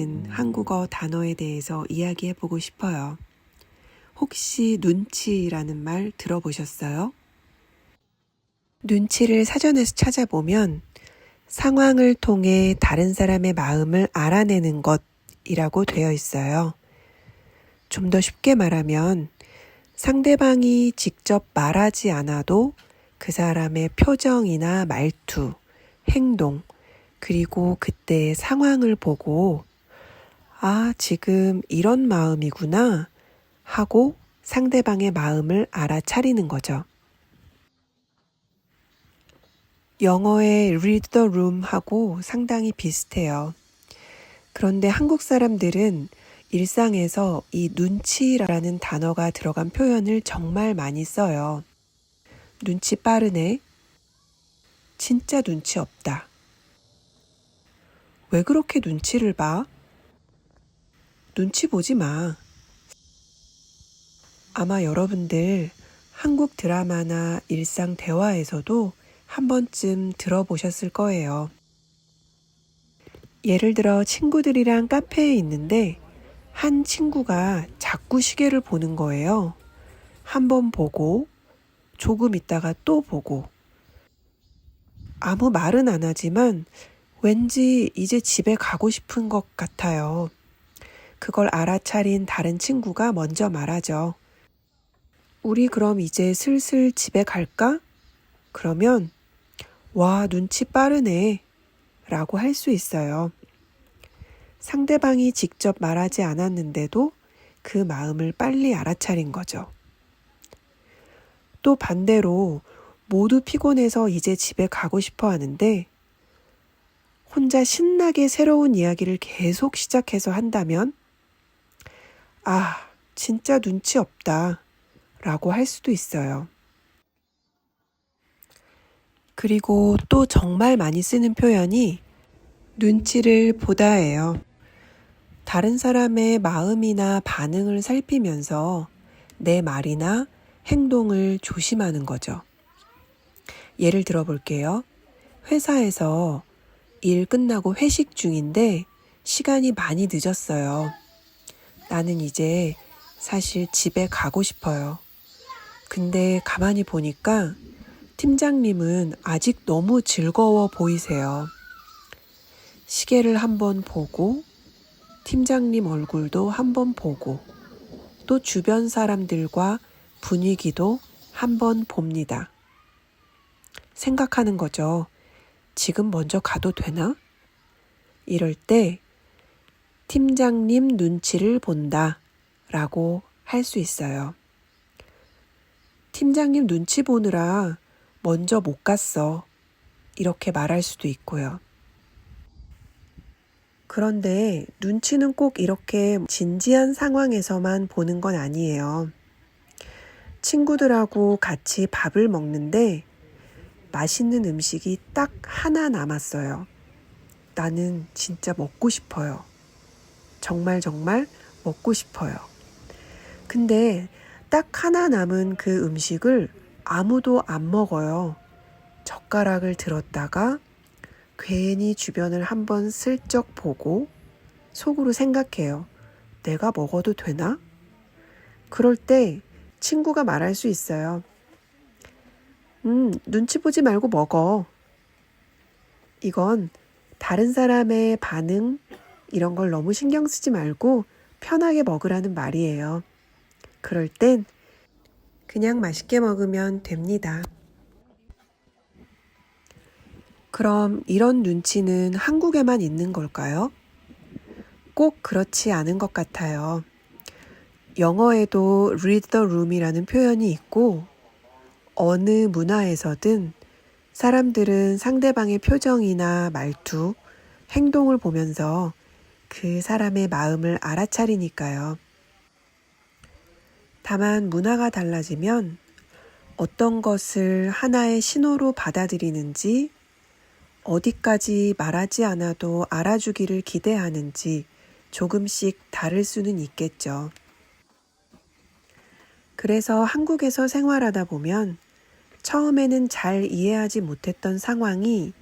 있는 한국어 단어에 대해서 이야기해 보고 싶어요. 혹시 눈치라는 말 들어보셨어요? 눈치를 사전에서 찾아보면 상황을 통해 다른 사람의 마음을 알아내는 것이라고 되어 있어요. 좀 더 쉽게 말하면 상대방이 직접 말하지 않아도 그 사람의 표정이나 말투, 행동, 그리고 그때의 상황을 보고 아, 지금 이런 마음이구나 하고 상대방의 마음을 알아차리는 거죠. 영어의 read the room 하고 상당히 비슷해요. 그런데 한국 사람들은 일상에서 이 눈치라는 단어가 들어간 표현을 정말 많이 써요. 눈치 빠르네. 진짜 눈치 없다. 왜 그렇게 눈치를 봐? 눈치 보지 마. 아마 여러분들 한국 드라마나 일상 대화에서도 한 번쯤 들어보셨을 거예요. 예를 들어 친구들이랑 카페에 있는데 한 친구가 자꾸 시계를 보는 거예요. 한 번 보고 조금 있다가 또 보고 아무 말은 안 하지만 왠지 이제 집에 가고 싶은 것 같아요. 그걸 알아차린 다른 친구가 먼저 말하죠. 우리 그럼 이제 슬슬 집에 갈까? 그러면 와, 눈치 빠르네 라고 할 수 있어요. 상대방이 직접 말하지 않았는데도 그 마음을 빨리 알아차린 거죠. 또 반대로 모두 피곤해서 이제 집에 가고 싶어 하는데 혼자 신나게 새로운 이야기를 계속 시작해서 한다면 아, 진짜 눈치 없다 라고 할 수도 있어요. 그리고 또 정말 많이 쓰는 표현이 눈치를 보다예요. 다른 사람의 마음이나 반응을 살피면서 내 말이나 행동을 조심하는 거죠. 예를 들어 볼게요. 회사에서 일 끝나고 회식 중인데 시간이 많이 늦었어요. 나는 이제 사실 집에 가고 싶어요. 근데 가만히 보니까 팀장님은 아직 너무 즐거워 보이세요. 시계를 한번 보고 팀장님 얼굴도 한번 보고 또 주변 사람들과 분위기도 한번 봅니다. 생각하는 거죠. 지금 먼저 가도 되나? 이럴 때 팀장님 눈치를 본다 라고 할 수 있어요. 팀장님 눈치 보느라 먼저 못 갔어. 이렇게 말할 수도 있고요. 그런데 눈치는 꼭 이렇게 진지한 상황에서만 보는 건 아니에요. 친구들하고 같이 밥을 먹는데 맛있는 음식이 딱 하나 남았어요. 나는 진짜 먹고 싶어요. 정말 먹고 싶어요. 근데 딱 하나 남은 그 음식을 아무도 안 먹어요. 젓가락을 들었다가 괜히 주변을 한번 슬쩍 보고 속으로 생각해요. 내가 먹어도 되나? 그럴 때 친구가 말할 수 있어요. 눈치 보지 말고 먹어. 이건 다른 사람의 반응 이런 걸 너무 신경 쓰지 말고 편하게 먹으라는 말이에요. 그럴 땐 그냥 맛있게 먹으면 됩니다. 그럼 이런 눈치는 한국에만 있는 걸까요? 꼭 그렇지 않은 것 같아요. 영어에도 read the room이라는 표현이 있고 어느 문화에서든 사람들은 상대방의 표정이나 말투, 행동을 보면서 그 사람의 마음을 알아차리니까요. 다만 문화가 달라지면 어떤 것을 하나의 신호로 받아들이는지 어디까지 말하지 않아도 알아주기를 기대하는지 조금씩 다를 수는 있겠죠. 그래서 한국에서 생활하다 보면 처음에는 잘 이해하지 못했던 상황이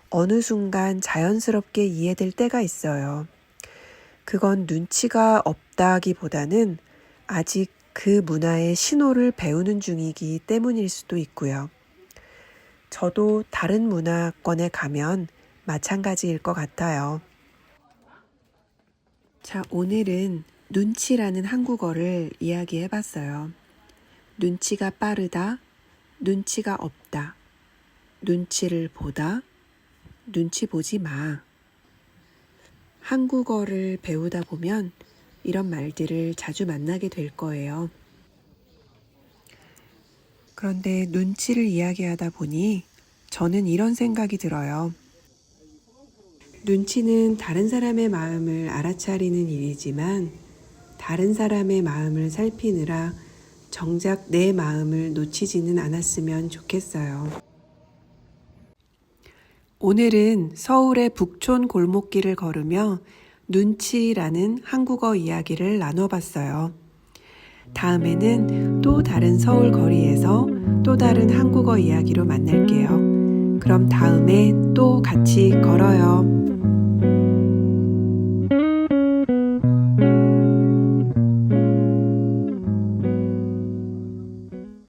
어느 순간 자연스럽게 이해될 때가 있어요. 그건 눈치가 없다기보다는 아직 그 문화의 신호를 배우는 중이기 때문일 수도 있고요. 저도 다른 문화권에 가면 마찬가지일 것 같아요. 자, 오늘은 눈치라는 한국어를 이야기해 봤어요. 눈치가 빠르다, 눈치가 없다, 눈치를 보다, 눈치 보지 마. 한국어를 배우다 보면 이런 말들을 자주 만나게 될 거예요. 그런데 눈치를 이야기하다 보니 저는 이런 생각이 들어요. 눈치는 다른 사람의 마음을 알아차리는 일이지만 다른 사람의 마음을 살피느라 정작 내 마음을 놓치지는 않았으면 좋겠어요. 오늘은 서울의 북촌 골목길을 걸으며 눈치라는 한국어 이야기를 나눠봤어요. 다음에는 또 다른 서울 거리에서 또 다른 한국어 이야기로 만날게요. 그럼 다음에 또 같이 걸어요.